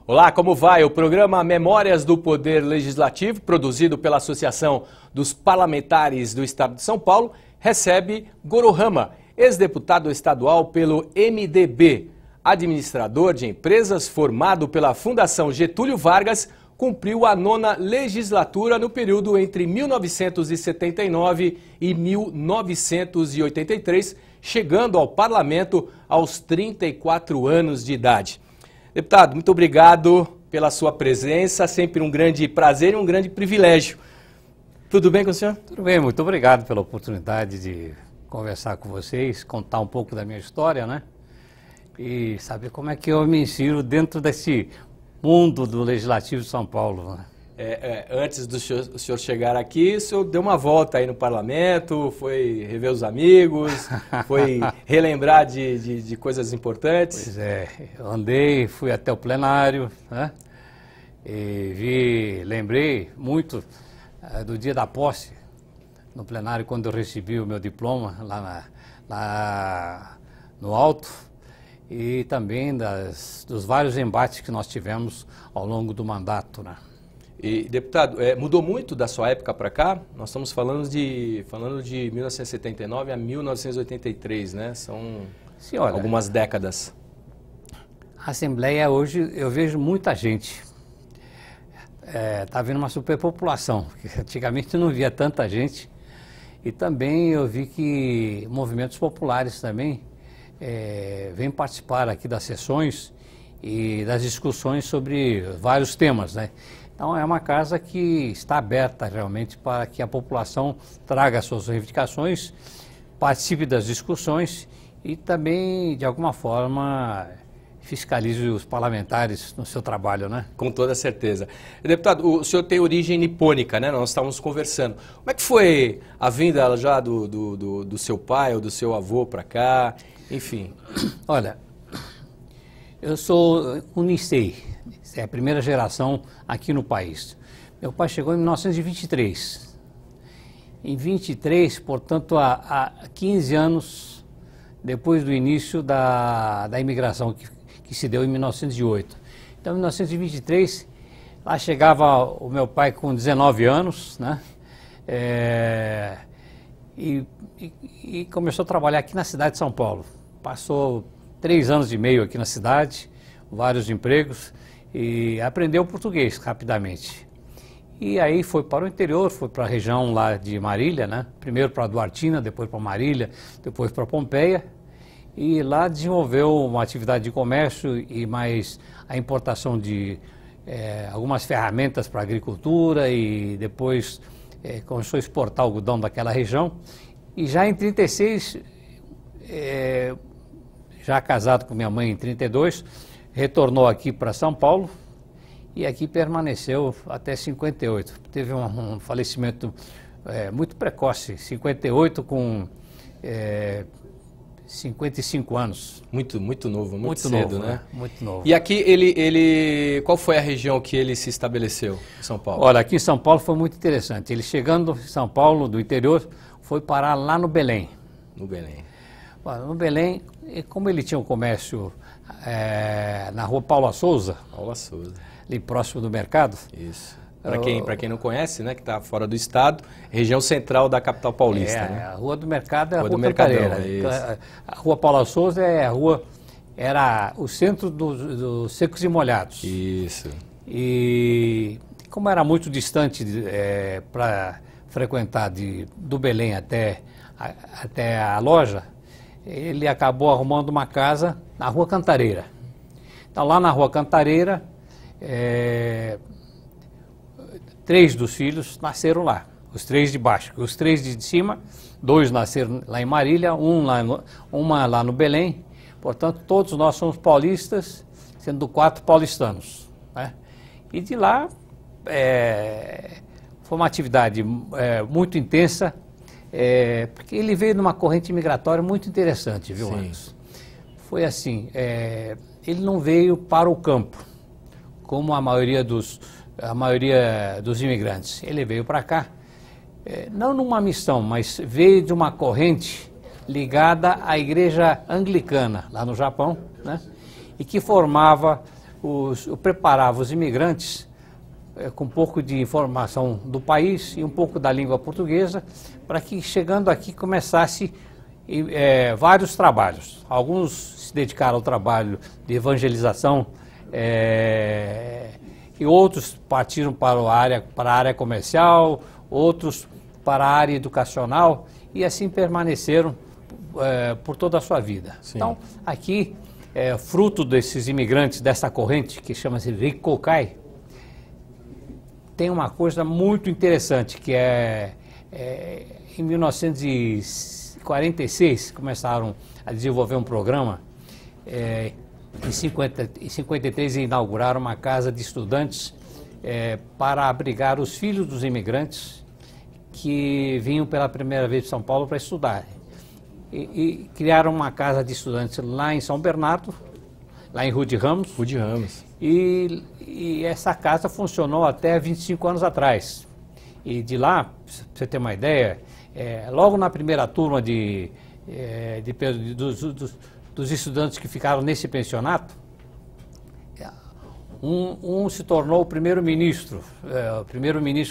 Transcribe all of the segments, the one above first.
Olá, como vai? O programa Memórias do Poder Legislativo, produzido pela Associação dos Parlamentares do Estado de São Paulo, recebe Goro Rama, ex-deputado estadual pelo MDB. Administrador de empresas formado pela Fundação Getúlio Vargas, cumpriu a 9ª legislatura no período entre 1979 e 1983, chegando ao parlamento aos 34 anos de idade. Deputado, muito obrigado pela sua presença, sempre um grande prazer e um grande privilégio. Tudo bem com o senhor? Tudo bem, muito obrigado pela oportunidade de conversar com vocês, contar um pouco da minha história, né? E saber como é que eu me insiro dentro desse mundo do Legislativo de São Paulo, né? Antes do senhor chegar aqui, o senhor deu uma volta aí no parlamento, foi rever os amigos, foi relembrar de coisas importantes. Pois é, eu andei, fui até o plenário, né? E lembrei muito do dia da posse no plenário, quando eu recebi o meu diploma lá no alto, e também dos vários embates que nós tivemos ao longo do mandato, né? E, deputado, mudou muito da sua época para cá? Nós estamos falando de 1979 a 1983, né? São Sim, olha, algumas décadas. A Assembleia hoje, eu vejo muita gente. Está havendo uma superpopulação, porque antigamente eu não via tanta gente. E também eu vi que movimentos populares também vêm participar aqui das sessões e das discussões sobre vários temas, né? Então é uma casa que está aberta realmente para que a população traga suas reivindicações, participe das discussões e também, de alguma forma, fiscalize os parlamentares no seu trabalho, né? Com toda certeza. Deputado, o senhor tem origem nipônica, né? Nós estávamos conversando. Como é que foi a vinda já do seu pai ou do seu avô para cá? Enfim. Olha, eu sou um Nisei, é a primeira geração aqui no país. Meu pai chegou em 1923. Em 23, portanto, há 15 anos depois do início da imigração que se deu em 1908. Então, em 1923, lá chegava o meu pai com 19 anos, né? E começou a trabalhar aqui na cidade de São Paulo. Passou 3 anos e meio aqui na cidade, vários empregos, e aprendeu português rapidamente. E aí foi para o interior, foi para a região lá de Marília, né? Primeiro para Duartina, depois para Marília, depois para Pompeia. E lá desenvolveu uma atividade de comércio e mais a importação de algumas ferramentas para a agricultura, e depois começou a exportar algodão daquela região. E já em 36, já casado com minha mãe em 32, retornou aqui para São Paulo e aqui permaneceu até 58. Teve um falecimento muito precoce, 58 com 55 anos. Muito novo, muito cedo, novo, né? Muito novo. E aqui qual foi a região que ele se estabeleceu em São Paulo? Olha, aqui em São Paulo foi muito interessante. Ele chegando em São Paulo, do interior, foi parar lá no Belém. No Belém. No Belém, como ele tinha um comércio na rua Paula Souza, ali próximo do mercado. Isso. Para quem não conhece, né, que está fora do estado, região central da capital paulista. Né? A Rua do Mercado é a Rua Mercadão. A Rua Paula Souza era o centro dos secos e molhados. Isso. E como era muito distante para frequentar do Belém até a loja, ele acabou arrumando uma casa na Rua Cantareira. Então, lá na Rua Cantareira, 3 dos filhos nasceram lá, os 3 de baixo. Os 3 de cima, 2 nasceram lá em Marília, uma lá no Belém. Portanto, todos nós somos paulistas, sendo 4 paulistanos, né? E de lá, foi uma atividade muito intensa, porque ele veio numa corrente migratória muito interessante, viu, Anderson? Foi assim, ele não veio para o campo, como a maioria dos imigrantes. Ele veio para cá, não numa missão, mas veio de uma corrente ligada à igreja anglicana, lá no Japão, né? E que formava preparava os imigrantes com um pouco de informação do país e um pouco da língua portuguesa, para que chegando aqui começasse vários trabalhos. Alguns se dedicaram ao trabalho de evangelização e outros partiram para a área comercial, outros para a área educacional e assim permaneceram por toda a sua vida. Sim. Então, aqui, fruto desses imigrantes, dessa corrente que chama-se Ricocai, tem uma coisa muito interessante, que em 1946 começaram a desenvolver um programa, em 53 inauguraram uma casa de estudantes para abrigar os filhos dos imigrantes que vinham pela primeira vez de São Paulo para estudar. E criaram uma casa de estudantes lá em São Bernardo, lá em Rua de Ramos. Rua de Ramos. E essa casa funcionou até 25 anos atrás. E de lá, para você ter uma ideia, logo na primeira turma dos estudantes que ficaram nesse pensionato, um se tornou o primeiro-ministro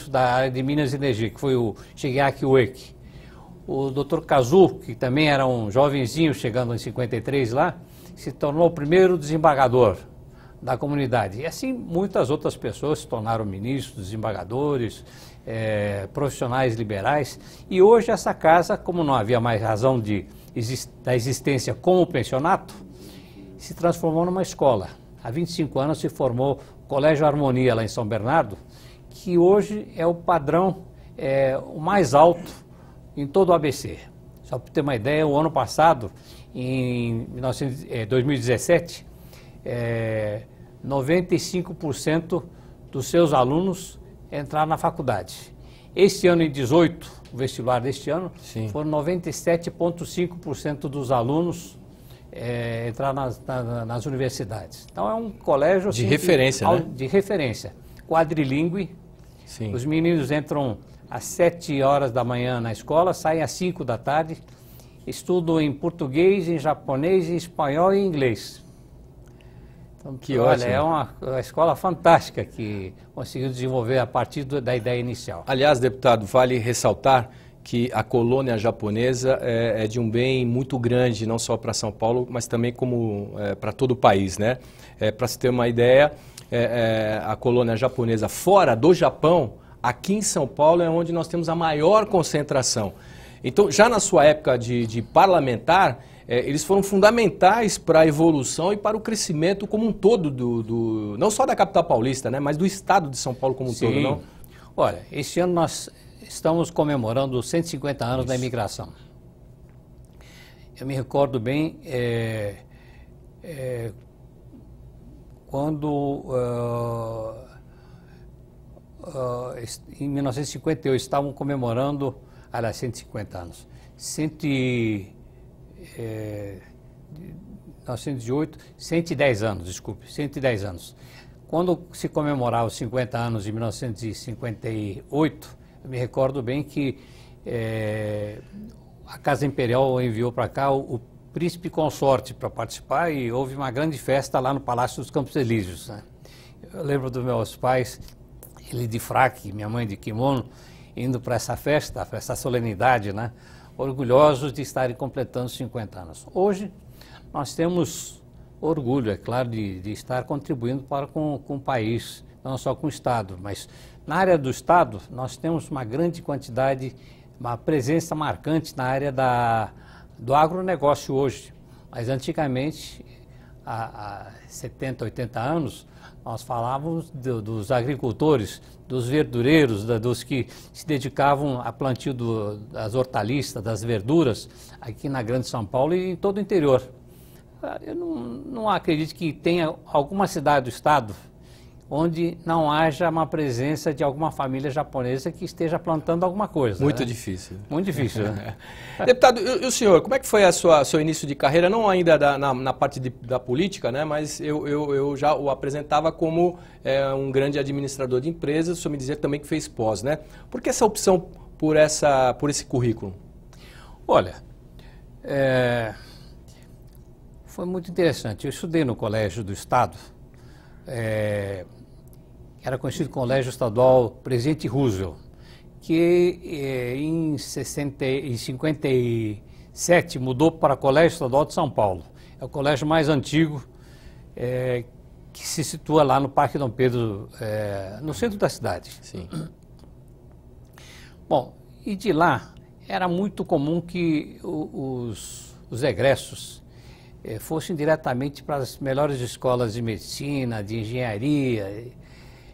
da área de Minas e Energia, que foi o Shigeaki Ueki. O Dr. Kazu, que também era um jovenzinho chegando em 53 lá, se tornou o primeiro desembargador da comunidade. E assim muitas outras pessoas se tornaram ministros, desembargadores, profissionais liberais. E hoje essa casa, como não havia mais razão da existência como pensionato, se transformou numa escola. Há 25 anos se formou o Colégio Harmonia lá em São Bernardo, que hoje é o padrão o mais alto em todo o ABC. Só para ter uma ideia, o ano passado, em 2017, 95% dos seus alunos entraram na faculdade. Este ano, em 18, o vestibular deste ano, sim, foram 97,5% dos alunos entrar nas universidades. Então é um colégio assim, de referência, né? De referência, quadrilíngue. Sim. Os meninos entram às 7 horas da manhã na escola, saem às 5 da tarde, estudam em português, em japonês, em espanhol e em inglês. Então, que olha, ótimo. É uma escola fantástica que conseguiu desenvolver a partir da ideia inicial. Aliás, deputado, vale ressaltar que a colônia japonesa é de um bem muito grande, não só para São Paulo, mas também para todo o país, né? Para se ter uma ideia, a colônia japonesa fora do Japão, aqui em São Paulo é onde nós temos a maior concentração. Então, já na sua época de parlamentar, eles foram fundamentais para a evolução e para o crescimento como um todo, não só da capital paulista, né, mas do estado de São Paulo como um todo, não? Olha, este ano nós estamos comemorando os 150 anos da imigração. Eu me recordo bem quando em 1958 estavam comemorando, aliás, 150 anos. 1908, 110 anos, desculpe, 110 anos. Quando se comemorava os 50 anos de 1958, eu me recordo bem que a Casa Imperial enviou para cá o príncipe consorte para participar e houve uma grande festa lá no Palácio dos Campos Elíseos, né? Eu lembro dos meus pais, ele de fraque, minha mãe de kimono, indo para essa festa, para essa solenidade, né? Orgulhosos de estarem completando 50 anos. Hoje, nós temos orgulho, é claro, de estar contribuindo com o país, não só com o Estado, mas na área do Estado, nós temos uma grande quantidade, uma presença marcante na área do agronegócio hoje. Mas antigamente, há 70, 80 anos, nós falávamos dos agricultores, dos verdureiros, dos que se dedicavam a plantio das hortaliças, das verduras, aqui na Grande São Paulo e em todo o interior. Eu não acredito que tenha alguma cidade do estado onde não haja uma presença de alguma família japonesa que esteja plantando alguma coisa. Muito, né? Difícil. Muito difícil, né? Deputado, e o senhor, como é que foi seu início de carreira, não ainda na parte da política, né? Mas eu já o apresentava como um grande administrador de empresas, o senhor me dizia também que fez pós, né? Por que essa opção por esse currículo? Olha, foi muito interessante. Eu estudei no Colégio do Estado era conhecido como Colégio Estadual Presidente Roosevelt, que em 57 mudou para o Colégio Estadual de São Paulo. É o colégio mais antigo que se situa lá no Parque Dom Pedro, no centro da cidade. Sim. Bom, e de lá era muito comum que os egressos fossem diretamente para as melhores escolas de medicina, de engenharia,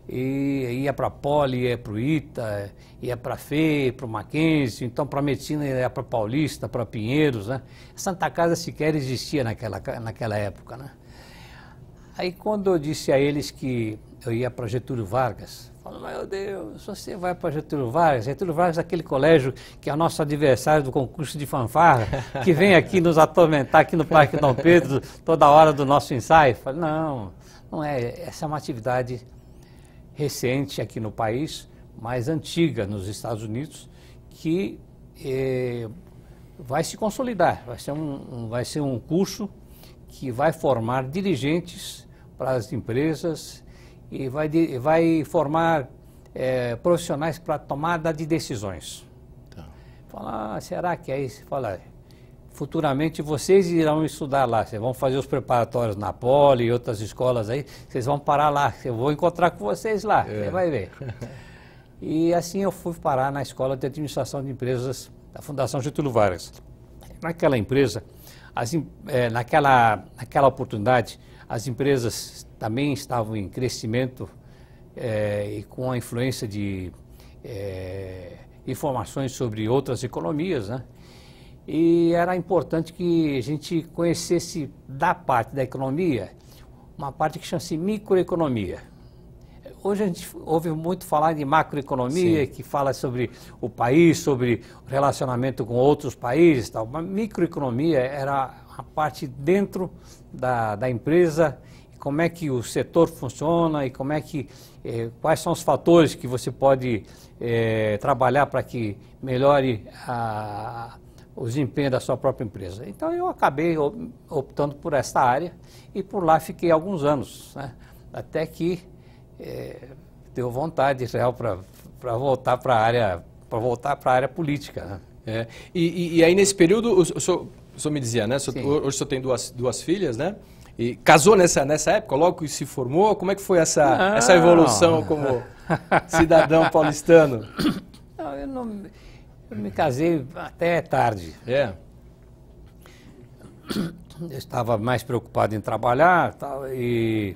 e ia para a Poli, ia para o ITA, ia para a FE, para o Mackenzie, então para a medicina ia para Paulista, para Pinheiros, né? Santa Casa sequer existia naquela época, né? Aí quando eu disse a eles que eu ia para Getúlio Vargas, falaram, meu Deus, você vai para Getúlio Vargas é aquele colégio que é o nosso adversário do concurso de fanfarra, que vem aqui nos atormentar aqui no Parque Dom Pedro toda hora do nosso ensaio. Eu falei, não é, essa é uma atividade recente aqui no país, mais antiga nos Estados Unidos, que vai se consolidar, vai ser um curso que vai formar dirigentes para as empresas e vai formar profissionais para tomada de decisões. Tá. Fala, será que é isso? Fala, futuramente vocês irão estudar lá, vocês vão fazer os preparatórios na Poli e outras escolas aí, vocês vão parar lá, eu vou encontrar com vocês lá, você vai ver. E assim eu fui parar na Escola de Administração de Empresas da Fundação Getúlio Vargas. Naquela empresa, naquela oportunidade, as empresas também estavam em crescimento e com a influência de informações sobre outras economias, né? E era importante que a gente conhecesse da parte da economia, uma parte que chama-se microeconomia. Hoje a gente ouve muito falar de macroeconomia, sim, que fala sobre o país, sobre o relacionamento com outros países e tal. Mas microeconomia era a parte dentro da empresa, como é que o setor funciona e como é que, quais são os fatores que você pode trabalhar para que melhore o desempenho da sua própria empresa. Então eu acabei optando por esta área e por lá fiquei alguns anos, né? Até que deu vontade real para voltar para a área política, né? E aí nesse período o senhor me dizia, né? Hoje o senhor tem duas filhas, né? E casou nessa época, logo que se formou, como é que foi essa evolução como cidadão paulistano? Não, eu me casei até tarde. Eu estava mais preocupado em trabalhar e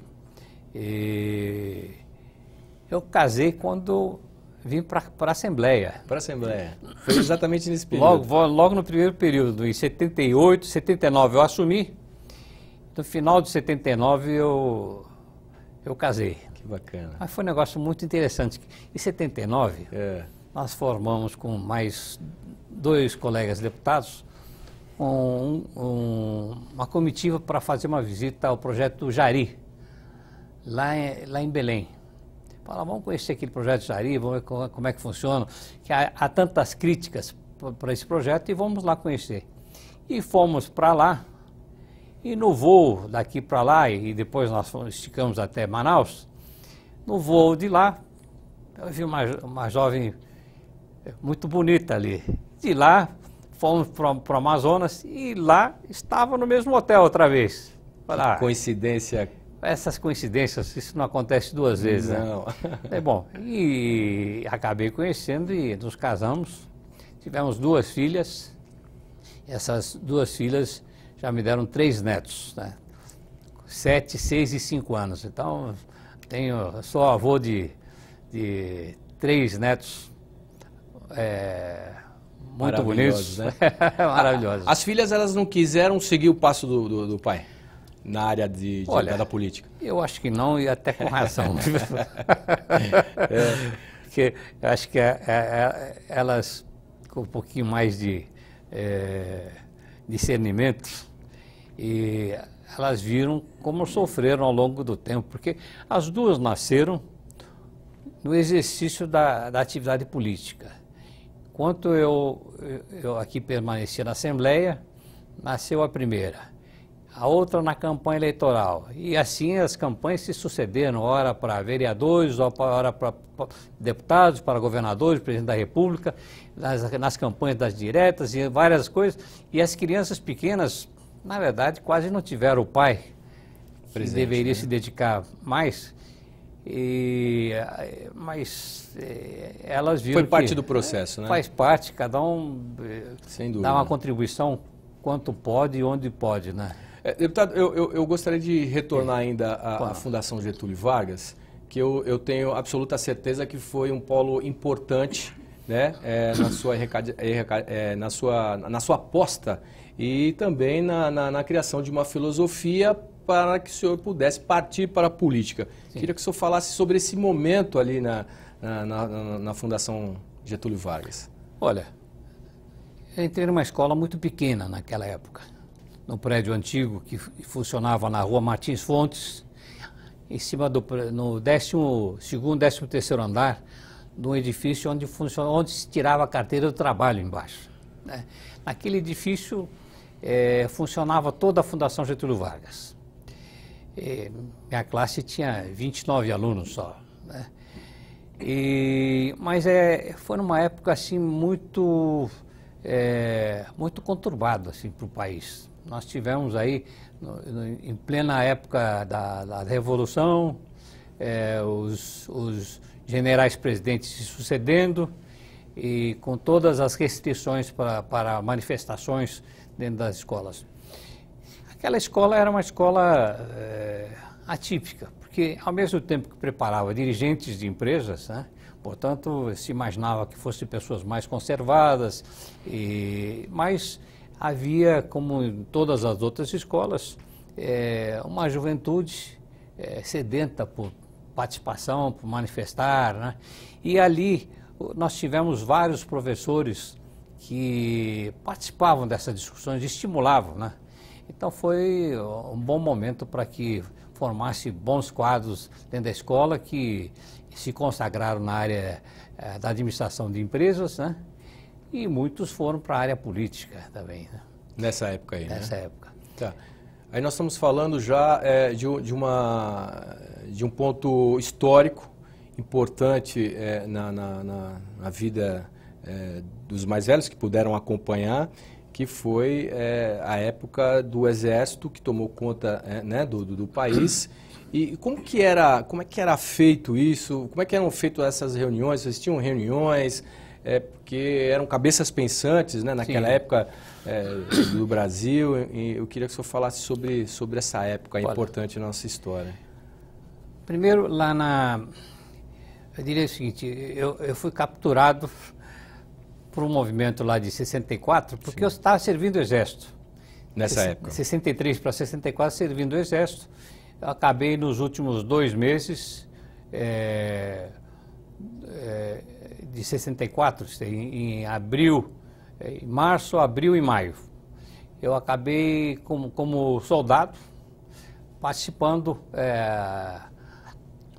eu casei quando vim para a Assembleia. Para a Assembleia. Foi exatamente nesse período. Logo no primeiro período, em 78, 79 eu assumi. No final de 79 eu casei. Que bacana. Mas foi um negócio muito interessante. Em 79, nós formamos com mais 2 colegas deputados uma comitiva para fazer uma visita ao projeto Jari, lá em Belém. Fala, vamos conhecer aquele projeto Jari, vamos ver como é que funciona, que há tantas críticas para esse projeto e vamos lá conhecer. E fomos para lá, e no voo daqui para lá, e depois nós esticamos até Manaus, no voo de lá, eu vi uma jovem muito bonita ali. De lá, fomos para o Amazonas e lá estava no mesmo hotel outra vez. Fala, coincidência. Essas coincidências, isso não acontece 2 vezes, não, né? Bom, e acabei conhecendo e nos casamos. Tivemos 2 filhas. Essas 2 filhas já me deram 3 netos, né? 7, 6 e 5 anos. Então, sou avô de 3 netos muito bonitos, né? Maravilhosos. As filhas, elas não quiseram seguir o passo do pai na área da política? Eu acho que não, e até com razão. Porque eu acho que elas, com um pouquinho mais de discernimento, e elas viram como sofreram ao longo do tempo, porque as 2 nasceram no exercício da atividade política. Enquanto eu aqui permanecia na Assembleia, nasceu a primeira. a outra na campanha eleitoral. E assim as campanhas se sucederam, ora para vereadores, ora para deputados, para governadores, presidente da República, nas campanhas das diretas e várias coisas. E as crianças pequenas, na verdade, quase não tiveram o pai, que deveria se dedicar mais. Mas elas viram que... Foi parte do processo, né? Faz parte, cada um sem dúvida, dá uma contribuição quanto pode e onde pode, né? Deputado, eu gostaria de retornar ainda à Fundação Getúlio Vargas, que eu tenho absoluta certeza que foi um polo importante, né, na sua aposta e também na criação de uma filosofia para que o senhor pudesse partir para a política. Sim. Queria que o senhor falasse sobre esse momento ali na Fundação Getúlio Vargas. Olha, eu entrei numa escola muito pequena naquela época, no prédio antigo que funcionava na rua Martins Fontes, em cima no 12º, 13º andar, de um edifício onde se tirava a carteira do trabalho embaixo, né? Naquele edifício funcionava toda a Fundação Getúlio Vargas. Minha classe tinha 29 alunos só, né? Mas foi numa época assim muito conturbada assim, para o país. Nós tivemos aí, em plena época da Revolução, os generais presidentes se sucedendo e com todas as restrições para manifestações dentro das escolas. Aquela escola era uma escola atípica, porque ao mesmo tempo que preparava dirigentes de empresas, né, portanto, se imaginava que fossem pessoas mais conservadas, mas havia, como em todas as outras escolas, uma juventude sedenta por participação, por manifestar, né? E ali nós tivemos vários professores que participavam dessas discussões, estimulavam, né? Então foi um bom momento para que formasse bons quadros dentro da escola que se consagraram na área da administração de empresas, né? E muitos foram para a área política também, né? Nessa época aí, Nessa época. Tá. Aí nós estamos falando já de um ponto histórico importante na vida dos mais velhos que puderam acompanhar, que foi a época do Exército que tomou conta né, do país. E como é que era feito isso? Como é que eram feitas essas reuniões? Vocês tinham reuniões? Porque eram cabeças pensantes, né, naquela época do Brasil. E eu queria que o senhor falasse sobre essa época importante na nossa história. Primeiro, eu diria o seguinte, eu fui capturado por um movimento lá de 64, porque eu estava servindo o Exército. Nessa época? 63 para 64, servindo o Exército. Eu acabei nos últimos 2 meses de 64, em abril, em março, abril e maio. Eu acabei como soldado, participando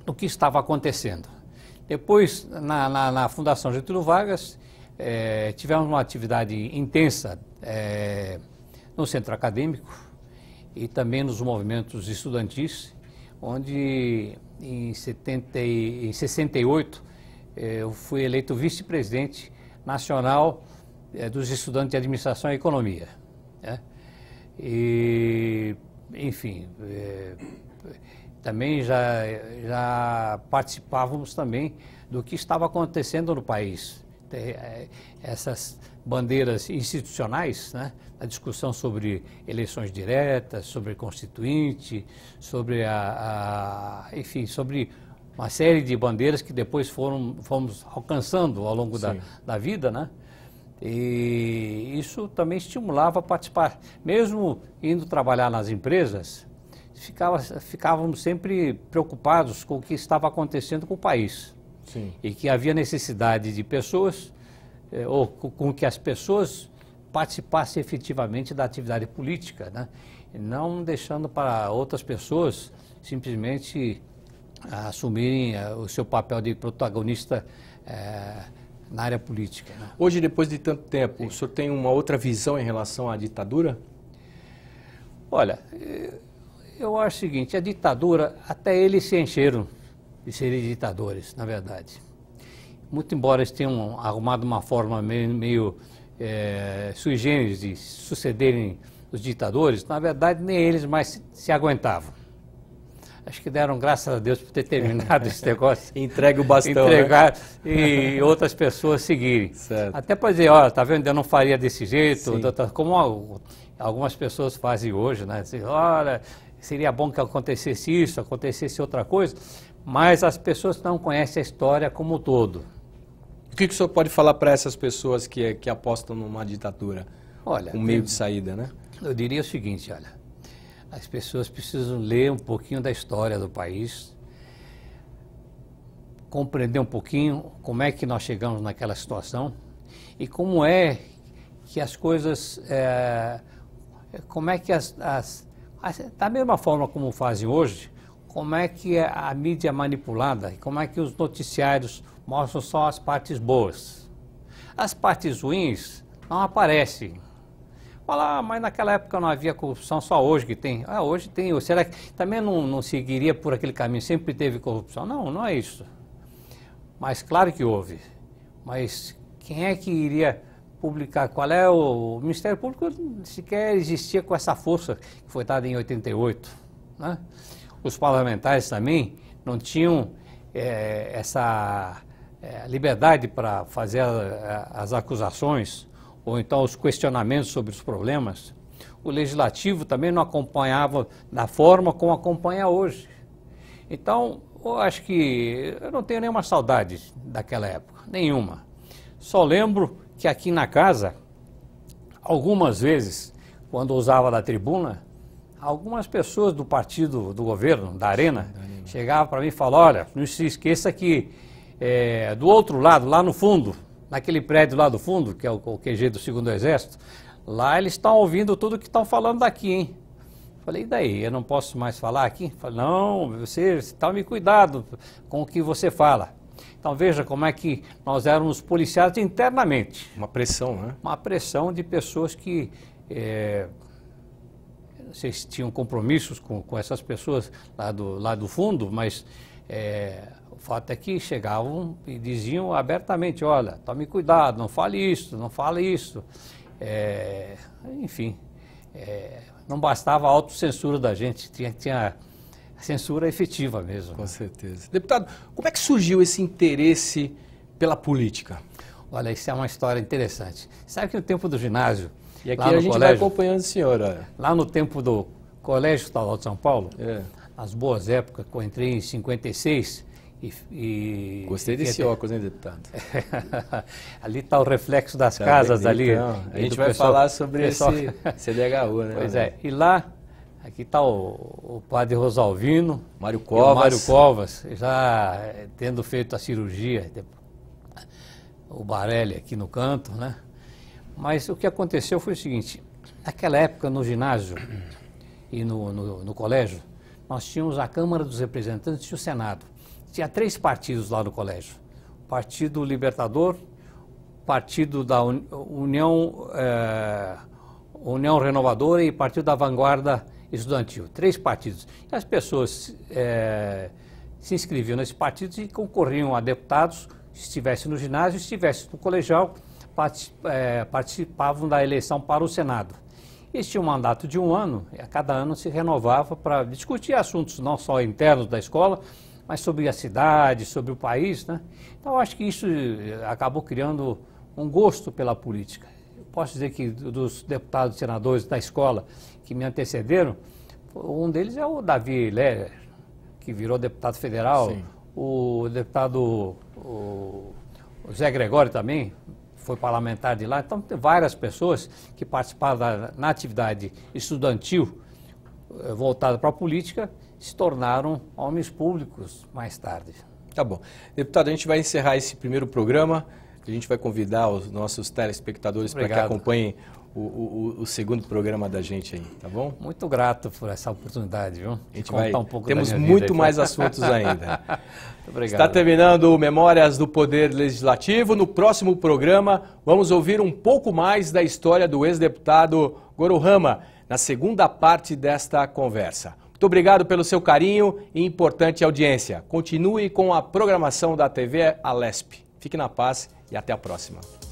do que estava acontecendo. Depois, na Fundação Getúlio Vargas, tivemos uma atividade intensa no centro acadêmico e também nos movimentos estudantis, onde em 68 eu fui eleito vice-presidente nacional dos estudantes de administração e economia, né? E, enfim, também já participávamos também do que estava acontecendo no país. Essas bandeiras institucionais, né? A discussão sobre eleições diretas, sobre constituinte, sobre enfim, sobre uma série de bandeiras que depois fomos alcançando ao longo da vida, né? E isso também estimulava a participar. Mesmo indo trabalhar nas empresas, ficávamos sempre preocupados com o que estava acontecendo com o país. Sim. E que havia necessidade de pessoas, ou com que as pessoas participassem efetivamente da atividade política, né? E não deixando para outras pessoas simplesmente assumirem o seu papel de protagonista na área política, né? Hoje, depois de tanto tempo, o senhor tem uma outra visão em relação à ditadura? Olha, eu acho o seguinte, a ditadura, até eles se encheram de serem ditadores, na verdade. Muito embora eles tenham arrumado uma forma meio sui generis de sucederem os ditadores, na verdade nem eles mais se aguentavam. Acho que deram graças a Deus por ter terminado esse negócio. Entregue o bastão, entregar, né? E outras pessoas seguirem. Certo. Até para dizer, olha, tá vendo, eu não faria desse jeito, Sim. como algumas pessoas fazem hoje, né? Assim, olha, seria bom que acontecesse isso, acontecesse outra coisa, mas as pessoas não conhecem a história como um todo. O que o senhor pode falar para essas pessoas que apostam numa ditadura? Olha, Um meio de saída, né? Eu diria o seguinte, olha, as pessoas precisam ler um pouquinho da história do país, compreender um pouquinho como é que nós chegamos naquela situação e como é que as coisas, como é que da mesma forma como fazem hoje, como é que a mídia é manipulada, como é que os noticiários mostram só as partes boas. As partes ruins não aparecem. Fala, mas naquela época não havia corrupção, só hoje que tem. Ah, hoje tem. Será que também não seguiria por aquele caminho? Sempre teve corrupção? Não, não é isso. Mas claro que houve. Mas quem é que iria publicar? Qual é o Ministério Público sequer existia com essa força que foi dada em 88, né? Os parlamentares também não tinham essa liberdade para fazer as acusações ou então os questionamentos sobre os problemas. O legislativo também não acompanhava da forma como acompanha hoje. Então, eu acho que eu não tenho nenhuma saudade daquela época, nenhuma. Só lembro que aqui na casa, algumas vezes, quando usava da tribuna, algumas pessoas do partido do governo, da Arena, chegavam para mim e falavam, olha, não se esqueça que do outro lado, lá no fundo, naquele prédio lá do fundo, que é o QG do 2º Exército, lá eles estão ouvindo tudo que estão falando daqui, hein? Falei, e daí? Eu não posso mais falar aqui? Falei, não, você tome cuidado com o que você fala. Então veja como é que nós éramos policiados internamente. Uma pressão, né? Uma pressão de pessoas que, não sei se tinham compromissos com essas pessoas lá do fundo, mas o fato é que chegavam e diziam abertamente, olha, tome cuidado, não fale isso, não fale isso. Enfim, não bastava a autocensura da gente, tinha censura efetiva mesmo. Com certeza. Deputado, como é que surgiu esse interesse pela política? Olha, isso é uma história interessante. Sabe que no tempo do ginásio, e aqui a gente vai acompanhando o senhor, olha. Lá no tempo do Colégio Estadual de São Paulo, nas boas épocas, que eu entrei em 56, Gostei desse óculos, hein, deputado? Ali está o reflexo das casas ali. Então, a gente vai falar sobre esse CDHU, né? Pois é, e lá, aqui está o padre Rosalvino, Mário Covas, já tendo feito a cirurgia, o Barelli aqui no canto, né? Mas o que aconteceu foi o seguinte, naquela época no ginásio e no colégio, nós tínhamos a Câmara dos Representantes e o Senado. Tinha 3 partidos lá no colégio. Partido Libertador, Partido da União Renovadora e Partido da Vanguarda Estudantil. 3 partidos. E as pessoas se inscreviam nesses partidos e concorriam a deputados, se estivessem no ginásio, se estivessem no colegial, participavam da eleição para o Senado. Eles tinham um mandato de 1 ano, e a cada ano se renovava para discutir assuntos não só internos da escola, mas sobre a cidade, sobre o país, né? Então, eu acho que isso acabou criando um gosto pela política. Eu posso dizer que dos deputados e senadores da escola que me antecederam, um deles é o Davi Leller, que virou deputado federal. Sim. O deputado o Zé Gregório também foi parlamentar de lá. Então, tem várias pessoas que participaram na atividade estudantil voltada para a política, se tornaram homens públicos mais tarde. Tá bom. Deputado, a gente vai encerrar esse primeiro programa. A gente vai convidar os nossos telespectadores para que acompanhem o segundo programa da gente aí, tá bom? Muito grato por essa oportunidade, viu? A gente vai, temos muito mais assuntos ainda. Muito obrigado. Está terminando o Memórias do Poder Legislativo. No próximo programa, vamos ouvir um pouco mais da história do ex-deputado Gorohama. na segunda parte desta conversa. Muito obrigado pelo seu carinho e importante audiência. Continue com a programação da TV Alesp. Fique na paz e até a próxima.